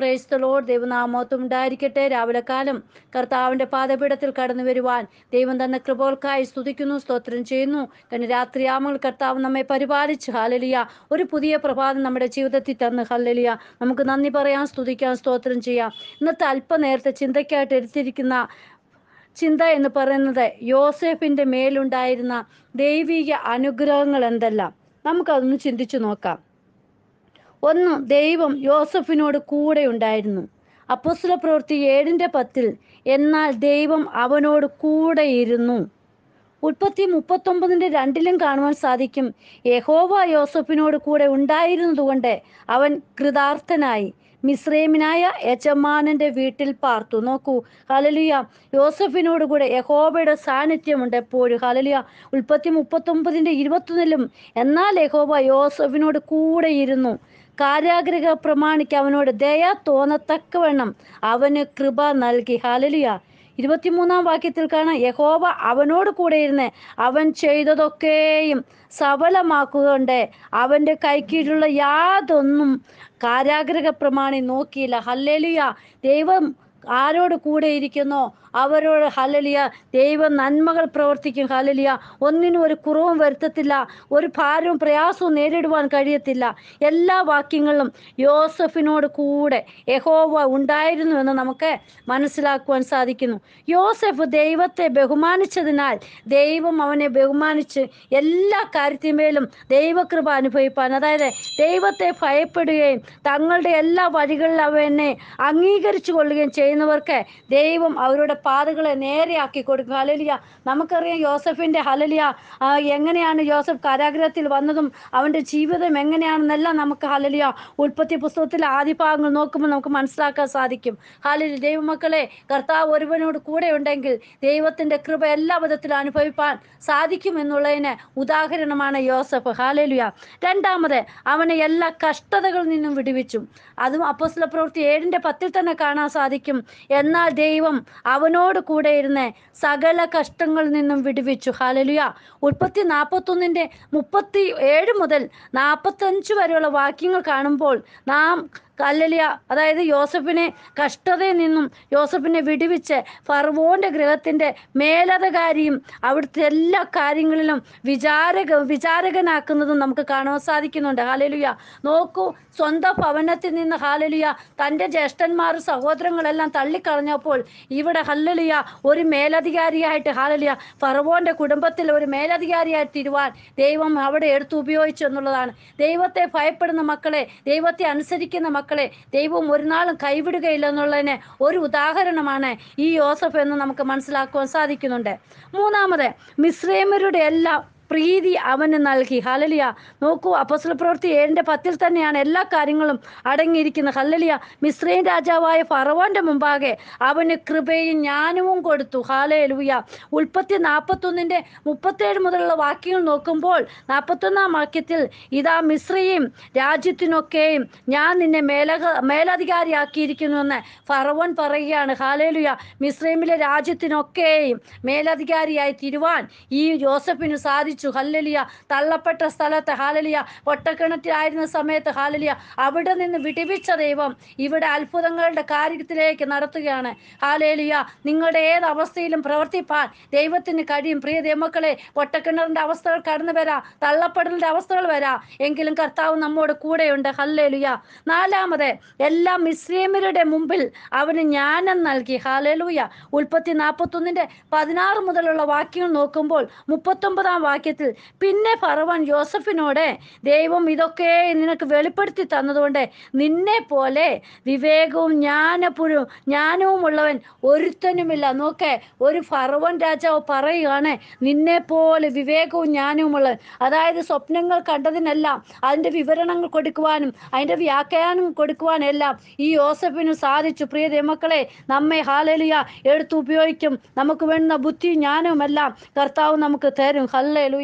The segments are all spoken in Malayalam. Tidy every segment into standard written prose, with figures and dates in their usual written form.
Praise the Lord. ദൈവനാമോത്തും ഉണ്ടായിരിക്കട്ടെ. രാവിലെ കാലം കർത്താവിൻ്റെ പാദപീഠത്തിൽ കടന്നു വരുവാൻ ദൈവം തന്ന കൃപകൾക്കായി സ്തുതിക്കുന്നു, സ്തോത്രം ചെയ്യുന്നു. കാരണം രാത്രിയാമങ്ങൾ കർത്താവ് നമ്മെ പരിപാലിച്ച് ഹല്ലേലൂയ ഒരു പുതിയ പ്രഭാതം നമ്മുടെ ജീവിതത്തിൽ തന്ന് ഹല്ലേലൂയ നമുക്ക് നന്ദി പറയാൻ, സ്തുതിക്കാൻ, സ്തോത്രം ചെയ്യാം. ഇന്നത്തെ അല്പനേരത്തെ ചിന്തയ്ക്കായിട്ട് എടുത്തിരിക്കുന്ന ചിന്ത എന്ന് പറയുന്നത് യോസേഫിൻ്റെ മേലുണ്ടായിരുന്ന ദൈവിക അനുഗ്രഹങ്ങൾ എന്തെല്ലാം. നമുക്കതൊന്ന് ചിന്തിച്ചു നോക്കാം. ഒന്ന്, ദൈവം യോസഫിനോട് കൂടെ ഉണ്ടായിരുന്നു. അപ്പോസ്തലപ്രവൃത്തി 7:10 എന്നാൽ ദൈവം അവനോട് കൂടെയിരുന്നു. ഉൽപ്പത്തി 39:2 കാണുവാൻ സാധിക്കും, യഹോവ യോസഫിനോട് കൂടെ ഉണ്ടായിരുന്നതുകൊണ്ട് അവൻ കൃതാർത്ഥനായി മിസ്രൈമിനായ യജമാനന്റെ വീട്ടിൽ പാർത്തു. നോക്കൂ, ഹല്ലേലൂയ, യോസഫിനോട് കൂടെ യഹോവയുടെ സാന്നിധ്യമുണ്ട് എപ്പോഴും. ഹല്ലേലൂയ. ഉൽപ്പത്തി 39:21 എന്നാൽ യഹോവ യോസഫിനോട് കൂടെ ഇരുന്നു, കാരാഗൃഹ പ്രമാണിക്ക് അവനോട് ദയ തോന്നത്തക്കവണ്ണം അവന് കൃപ നൽകി. ഹല്ലേലൂയ. 23 വാക്യത്തിൽ കാണാം, യഹോവ അവനോട് കൂടെ ഇരുന്ന് അവൻ ചെയ്തതൊക്കെയും സഫലമാക്കുകൊണ്ട് അവൻ്റെ കൈക്കീഴിലുള്ള യാതൊന്നും കാരാഗൃഹ പ്രമാണി നോക്കിയില്ല. ഹല്ലേലൂയ. ദൈവം ആരോട് കൂടെ ഇരിക്കുന്നോ അവരോട് ഹല്ലേലൂയ ദൈവം നന്മകൾ പ്രവർത്തിക്കും. ഹല്ലേലൂയ. ഒന്നിനും ഒരു കുറവും വരുത്തത്തില്ല, ഒരു ഭാരവും പ്രയാസവും നേരിടുവാൻ കഴിയത്തില്ല. എല്ലാ വാക്യങ്ങളിലും യോസഫിനോട് കൂടെ യഹോവ ഉണ്ടായിരുന്നു എന്ന് നമുക്ക് മനസ്സിലാക്കുവാൻ സാധിക്കുന്നു. യോസഫ് ദൈവത്തെ ബഹുമാനിച്ചതിനാൽ ദൈവം അവനെ ബഹുമാനിച്ച് എല്ലാ കാര്യത്തിന്മേലും ദൈവകൃപ അനുഭവിപ്പാൻ, അതായത് ദൈവത്തെ ഭയപ്പെടുകയും തങ്ങളുടെ എല്ലാ വഴികളിൽ അവനെ അംഗീകരിച്ചു കൊള്ളുകയും ചെയ്യുന്നവർക്ക് ദൈവം അവരുടെ പാതകളെ നേരെയാക്കി കൊടുക്കും. ഹല്ലേലൂയ. നമുക്കറിയാം യോസഫിൻ്റെ ഹല്ലേലൂയ എങ്ങനെയാണ് യോസഫ് കാരാഗൃഹത്തിൽ വന്നതും അവൻ്റെ ജീവിതം എങ്ങനെയാണെന്നെല്ലാം നമുക്ക് ഹല്ലേലൂയ ഉൽപ്പത്തി പുസ്തകത്തിലെ ആദ്യ ഭാഗങ്ങൾ നോക്കുമ്പോൾ നമുക്ക് മനസ്സിലാക്കാൻ സാധിക്കും. ഹല്ലേലൂയ. ദൈവമക്കളെ, കർത്താവ് ഒരുവനോട് കൂടെ ഉണ്ടെങ്കിൽ ദൈവത്തിൻ്റെ കൃപ എല്ലാ വിധത്തിലും അനുഭവിപ്പാൻ സാധിക്കുമെന്നുള്ളതിന് ഉദാഹരണമാണ് യോസഫ്. ഹല്ലേലൂയ. രണ്ടാമത്, അവനെ എല്ലാ കഷ്ടതകളിൽ നിന്നും വിടുവിച്ചു. അതും അപ്പോസ്തലപ്രവൃത്തി 7:10 തന്നെ കാണാൻ സാധിക്കും, എന്നാൽ ദൈവം അവനോട് കൂടെ ഇരുന്ന് സകല കഷ്ടങ്ങളിൽ നിന്നും വിടുവിച്ചു. ഹല്ലേലൂയ. ഉൽപ്പത്തി 41:37 മുതൽ 45 വരെയുള്ള വാക്യങ്ങൾ കാണുമ്പോൾ നാം ഹല്ലേലൂയ അതായത് യോസഫിനെ കഷ്ടതയിൽ നിന്നും യോസഫിനെ വിടുവിച്ച് ഫറവോൻ്റെ ഗൃഹത്തിൻ്റെ മേലധികാരിയും അവിടുത്തെ എല്ലാ കാര്യങ്ങളിലും വിചാരകനാക്കുന്നതും നമുക്ക് കാണുവാൻ സാധിക്കുന്നുണ്ട്. ഹല്ലേലൂയ. നോക്കൂ, സ്വന്തം ഭവനത്തിൽ നിന്ന് ഹല്ലേലൂയ തൻ്റെ ജ്യേഷ്ഠന്മാരും സഹോദരങ്ങളെല്ലാം തള്ളിക്കളഞ്ഞപ്പോൾ ഇവിടെ ഹല്ലേലൂയ ഒരു മേലധികാരിയായിട്ട് ഹല്ലേലൂയ ഫറവോൻ്റെ കുടുംബത്തിൽ ഒരു മേലധികാരിയായി തീരുവാൻ ദൈവം അവിടെ എടുത്തു ഉപയോഗിച്ചു എന്നുള്ളതാണ്. ദൈവത്തെ ഭയപ്പെടുന്ന മക്കളെ, ദൈവത്തെ അനുസരിക്കുന്ന മക്കളെ ദൈവം ഒരു നാളും കൈവിടുകയില്ല എന്നുള്ളതിന് ഒരു ഉദാഹരണമാണ് ഈ യോസഫ് എന്ന് നമുക്ക് മനസ്സിലാക്കുവാൻ സാധിക്കുന്നുണ്ട്. മൂന്നാമത്, മിസ്രൈമ്യരുടെ എല്ലാം പ്രീതി അവന് നൽകി. ഹല്ലേലൂയ. നോക്കൂ, അപ്പോസ്തലപ്രവൃത്തി 7:10 തന്നെയാണ് എല്ലാ കാര്യങ്ങളും അടങ്ങിയിരിക്കുന്നത്. ഹല്ലേലൂയ. മിസ്രൈം രാജാവായ ഫറവോന്റെ മുമ്പാകെ അവന് കൃപയും ജ്ഞാനവും കൊടുത്തു. ഹല്ലേലൂയ. ഉൽപ്പത്തി 41:37 മുതലുള്ള വാക്യങ്ങൾ നോക്കുമ്പോൾ 41 വാക്യത്തിൽ, ഇതാ മിസ്രയീം രാജ്യത്തിനൊക്കെയും ഞാൻ നിന്നെ മേലധികാരിയാക്കിയിരിക്കുന്നുവെന്ന് ഫറവോൻ പറയുകയാണ്. ഹല്ലേലൂയ. മിസ്രൈമിലെ രാജ്യത്തിനൊക്കെയും മേലധികാരിയായി തീരുവാൻ ഈ യോസഫിന് സാധിച്ചു. ഹല്ലേലൂയ. തള്ളപ്പെട്ട സ്ഥലത്ത് ഹല്ലേലൂയ പൊട്ടക്കിണറ്റിലായിരുന്ന സമയത്ത് ഹല്ലേലൂയ അവിടെ നിന്ന് വിടുവിച്ച ദൈവം ഇവിടെ അത്ഭുതങ്ങളുടെ കാര്യത്തിലേക്ക് നടത്തുകയാണ്. ഹല്ലേലൂയ. നിങ്ങളുടെ ഏത് അവസ്ഥയിലും പ്രവർത്തിപ്പാൻ ദൈവത്തിന് കഴിയും. പ്രിയ ദൈവമക്കളെ, പൊട്ടക്കിണറിൻ്റെ അവസ്ഥകൾ കടന്നു വരാം, തള്ളപ്പെടലിൻ്റെ അവസ്ഥകൾ വരാം, എങ്കിലും കർത്താവ് നമ്മോട് കൂടെയുണ്ട്. ഹല്ലേലൂയ. നാലാമത്, എല്ലാ മിസ്രൈമ്യരുടെ മുമ്പിൽ അവന് ജ്ഞാനം നൽകി. ഹല്ലേലൂയ. ഉൽപ്പത്തി 41:16 മുതലുള്ള വാക്യങ്ങൾ നോക്കുമ്പോൾ 39 വാക്യത്തിൽ, പിന്നെ ഫറവോൻ യോസഫിനോട്, ദൈവം ഇതൊക്കെ നിനക്ക് വെളിപ്പെടുത്തി തന്നതുകൊണ്ട് നിന്നെ പോലെ വിവേകവും ജ്ഞാനവും ഉള്ളവൻ ഒരുത്തനുമില്ല. നോക്കേ, ഒരു ഫറവോൻ രാജാവ് പറയുകയാണ്, നിന്നെ പോലെ വിവേകവും ജ്ഞാനവും ഉള്ളവൻ. അതായത് സ്വപ്നങ്ങൾ കണ്ടതിനെല്ലാം അതിൻ്റെ വിവരണങ്ങൾ കൊടുക്കുവാനും അതിൻ്റെ വ്യാഖ്യാനം കൊടുക്കുവാനും എല്ലാം ഈ യോസഫിന് സാധിച്ചു. പ്രിയ ദൈവമക്കളെ, നമ്മെ ഹല്ലേലൂയ എടുത്ത് ഉപയോഗിക്കും. നമുക്ക് വേണ്ടുന്ന ബുദ്ധിയും ജ്ഞാനവും എല്ലാം കർത്താവ് നമുക്ക് തരും. ഹല്ലേലൂയ.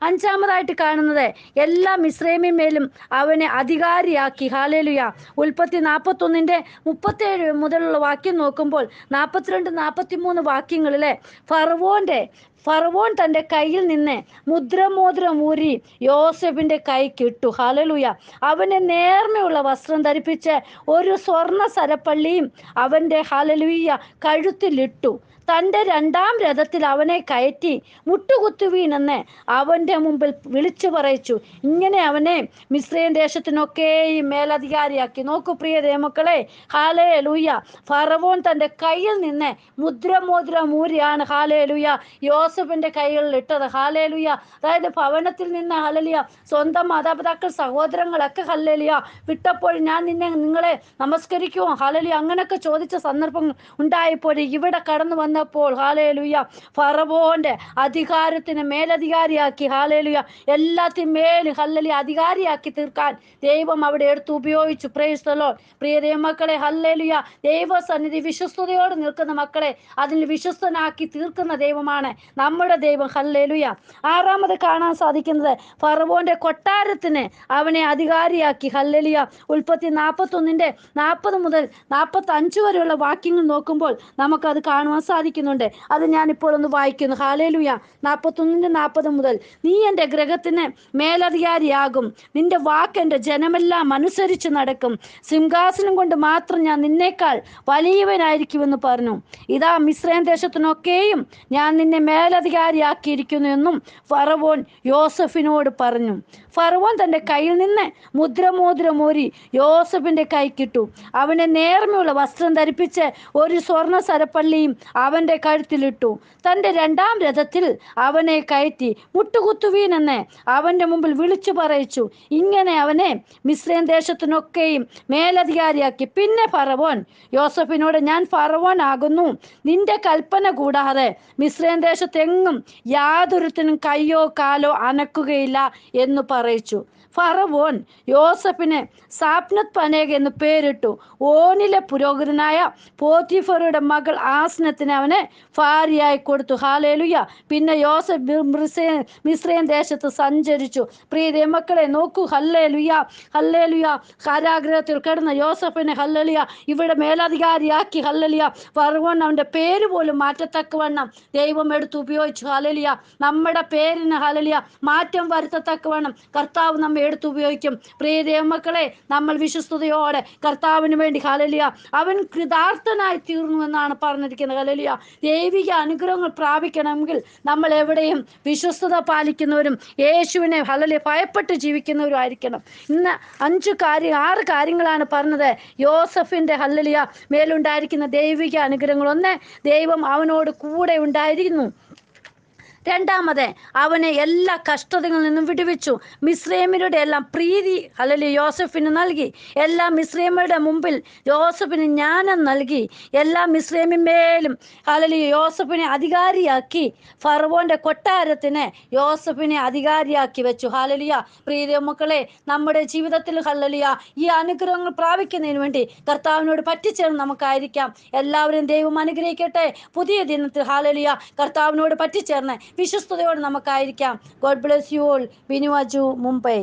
അഞ്ചാമതായിട്ട് കാണുന്നത്, എല്ലാ മിസ്രൈമിന്മേലും അവനെ അധികാരിയാക്കി. ഹല്ലേലൂയ. ഉൽപ്പത്തി 41:37 മുതലുള്ള വാക്യം നോക്കുമ്പോൾ 42-43 വാക്യങ്ങളിലെ ഫറവോൻ്റെ ഫറവോൻ തൻ്റെ കയ്യിൽ നിന്ന് മുദ്രമോതിരം ഊരി യോസെഫിൻ്റെ കൈക്കിട്ടു. ഹല്ലേലൂയ. അവനെ നേർമയുള്ള വസ്ത്രം ധരിപ്പിച്ച് ഒരു സ്വർണ്ണ സരപ്പള്ളിയും അവൻ്റെ ഹല്ലേലൂയ കഴുത്തിലിട്ടു. തൻ്റെ രണ്ടാം രഥത്തിൽ അവനെ കയറ്റി മുട്ടുകുത്തുവീനെന്ന് അവൻ്റെ മുമ്പിൽ വിളിച്ചു പറയിച്ചു. ഇങ്ങനെ അവനെ മിസ്രയീം ദേശത്തിനൊക്കെയും മേലധികാരിയാക്കി. നോക്കൂ പ്രിയ ദൈവമക്കളെ, ഹല്ലേലൂയ. ഫറവോൻ തൻ്റെ കയ്യിൽ നിന്ന് മുദ്രമോതിരം ഊരിയാണ് ഹല്ലേലൂയ യോസെഫിൻ്റെ കൈകളിൽ ഇട്ടത്. ഹല്ലേലൂയ. അതായത് ഭവനത്തിൽ നിന്ന് ഹല്ലേലൂയ സ്വന്തം മാതാപിതാക്കൾ സഹോദരങ്ങളൊക്കെ ഹല്ലേലൂയ വിട്ടപ്പോൾ ഞാൻ നിങ്ങളെ നമസ്കരിക്കുമോ ഹല്ലേലൂയ അങ്ങനെയൊക്കെ ചോദിച്ച സന്ദർഭം ഉണ്ടായപ്പോൾ ഇവിടെ കടന്നു വന്നപ്പോൾ ഹല്ലേലൂയ ഫറവോന്റെ അധികാരത്തിന് മേലധികാരിയാക്കി ഹല്ലേലൂയ എല്ലാത്തിനും മേൽ ഹല്ലേലൂയ അധികാരിയാക്കി തീർക്കാൻ ദൈവം അവിടെ എടുത്ത് ഉപയോഗിച്ചു. Praise the Lord. പ്രിയ ദൈവമക്കളെ, ഹല്ലേലൂയ ദൈവസന്നിധി വിശ്വസ്തയോട് നിൽക്കുന്ന മക്കളെ അതിൽ വിശ്വസ്തനാക്കി തീർക്കുന്ന ദൈവമാണ് നമ്മുടെ ദൈവം. ഹല്ലേലൂയ. ആറാമത് കാണാൻ സാധിക്കുന്നത് ഫറവോന്റെ കൊട്ടാരത്തിന് അവനെ അധികാരിയാക്കി. ഹല്ലേലൂയ. ഉൽപ്പത്തി 41:40 മുതൽ 45 വരെയുള്ള വാക്യങ്ങൾ നോക്കുമ്പോൾ നമുക്കത് കാണുവാൻ സാധിക്കുന്നുണ്ട്. അത് ഞാനിപ്പോൾ ഒന്ന് വായിക്കുന്നു. ഹല്ലേലൂയ. 41:40 മുതൽ, നീ എൻ്റെ ഗൃഹത്തിന് മേലധികാരിയാകും, നിന്റെ വാക്ക് എൻ്റെ ജനമെല്ലാം അനുസരിച്ച് നടക്കും, സിംഹാസനം കൊണ്ട് മാത്രം ഞാൻ നിന്നേക്കാൾ വലിയവനായിരിക്കുമെന്ന് പറഞ്ഞു. ഇതാ മിസ്രയീം ദേശത്തിനൊക്കെയും ഞാൻ നിന്നെ മേലധികാരിയാക്കിയിരിക്കുന്നു എന്നും ഫറവോൻ യോസെഫിനോട് പറഞ്ഞു. ഫറവോൻ തൻ്റെ കയ്യിൽ നിന്ന് മുദ്രമോതിരമൂരി യോസെഫിൻ്റെ കൈക്കിട്ടു. അവനെ നേർമയുള്ള വസ്ത്രം ധരിപ്പിച്ച് ഒരു സ്വർണ്ണ സരപ്പള്ളിയും അവൻ്റെ കഴുത്തിലിട്ടു. തൻ്റെ രണ്ടാം രഥത്തിൽ അവനെ കയറ്റി മുട്ടുകുത്തുവീനെന്ന് അവൻ്റെ മുമ്പിൽ വിളിച്ചു പറയിച്ചു. ഇങ്ങനെ അവനെ മിസ്രയീം ദേശത്തിനൊക്കെയും മേലധികാരിയാക്കി. പിന്നെ ഫറവോൻ യോസെഫിനോട്, ഞാൻ ഫറവോൻ ആകുന്നു, നിന്റെ കൽപ്പന കൂടാതെ മിസ്രയീം ദേശത്തെങ്ങും യാതൊരുത്തിനും കയ്യോ കാലോ അനക്കുകയില്ല എന്ന് പറയിച്ചു. ഫറവോൻ യോസെഫിന് സാപ്നത്ത് പനേഗ് എന്ന് പേരിട്ടു. ഓനിലെ പുരോഹിതനായ പോത്തിഫറുടെ മകൾ ആസ്നത്തിന് അവനെ ഭാര്യയായി കൊടുത്തു. ഹല്ലേലൂയ. പിന്നെ യോസെഫ് മിസ്രയീം ദേശത്ത് സഞ്ചരിച്ചു. പ്രിയ മക്കളെ നോക്കൂ. ഹല്ലേലൂയ. ഹല്ലേലൂയ. കാരാഗൃഹത്തിൽ കിടന്ന യോസെഫിനെ ഹല്ലേലൂയ ഇവിടെ മേലധികാരിയാക്കി. ഹല്ലേലൂയ. ഫറവോൻ അവൻ്റെ പേര് പോലും മാറ്റത്തക്കവണ്ണം ദൈവം എടുത്ത് ഉപയോഗിച്ചു. ഹല്ലേലൂയ. നമ്മുടെ പേരിന് ഹല്ലേലൂയ മാറ്റം വരുത്തത്തക്കവണ്ണം കർത്താവ് നമ്മെ എടുത്ത് ഉപയോഗിക്കും. പ്രിയ ദൈവമക്കളെ, നമ്മൾ വിശ്വസ്തയോടെ കർത്താവിന് വേണ്ടി ഹല്ലേലൂയ അവൻ കൃതാർത്ഥനായി തീർന്നു എന്നാണ് പറഞ്ഞിരിക്കുന്നത്. ഹല്ലേലൂയ. ദൈവിക അനുഗ്രഹങ്ങൾ പ്രാപിക്കണമെങ്കിൽ നമ്മൾ എവിടെയും വിശ്വസ്തത പാലിക്കുന്നവരും യേശുവിനെ ഹല്ലേലൂയ ഭയപ്പെട്ട് ജീവിക്കുന്നവരും ആയിരിക്കണം. ഇന്ന് 6 കാര്യങ്ങളാണ് പറഞ്ഞത് യോസെഫിൻ്റെ ഹല്ലേലൂയ മേലുണ്ടായിരിക്കുന്ന ദൈവിക അനുഗ്രഹങ്ങൾ. ഒന്ന്, ദൈവം അവനോട് കൂടെ ഉണ്ടായിരുന്നു. രണ്ടാമത്, അവനെ എല്ലാ കഷ്ടതകളിൽ നിന്നും വിടുവിച്ചു. മിസ്രയീമ്യരുടെ എല്ലാം പ്രീതി ഹല്ലേലൂയ യോസെഫിന് നൽകി. എല്ലാ മിസ്രയീമ്യരുടെ മുമ്പിൽ യോസെഫിന് ജ്ഞാനം നൽകി. എല്ലാ മിസ്രയീമ്യന്മേലും ഹല്ലേലൂയ യോസെഫിനെ അധികാരിയാക്കി. ഫറവോന്റെ കൊട്ടാരത്തിന് യോസെഫിനെ അധികാരിയാക്കി വെച്ചു. ഹല്ലേലൂയ. പ്രിയ മക്കളെ, നമ്മുടെ ജീവിതത്തിൽ ഹല്ലേലൂയ ഈ അനുഗ്രഹങ്ങൾ പ്രാപിക്കുന്നതിന് വേണ്ടി കർത്താവിനോട് പറ്റിച്ചേർന്ന് നമുക്കായിരിക്കാം. എല്ലാവരും ദൈവം അനുഗ്രഹിക്കട്ടെ. പുതിയ ദിനത്തിൽ ഹല്ലേലൂയ കർത്താവിനോട് പറ്റിച്ചേർന്ന് വിശ്വസ്തയോടെ നമുക്കായിരിക്കാം. God bless you all. Binu Aju, Mumbai.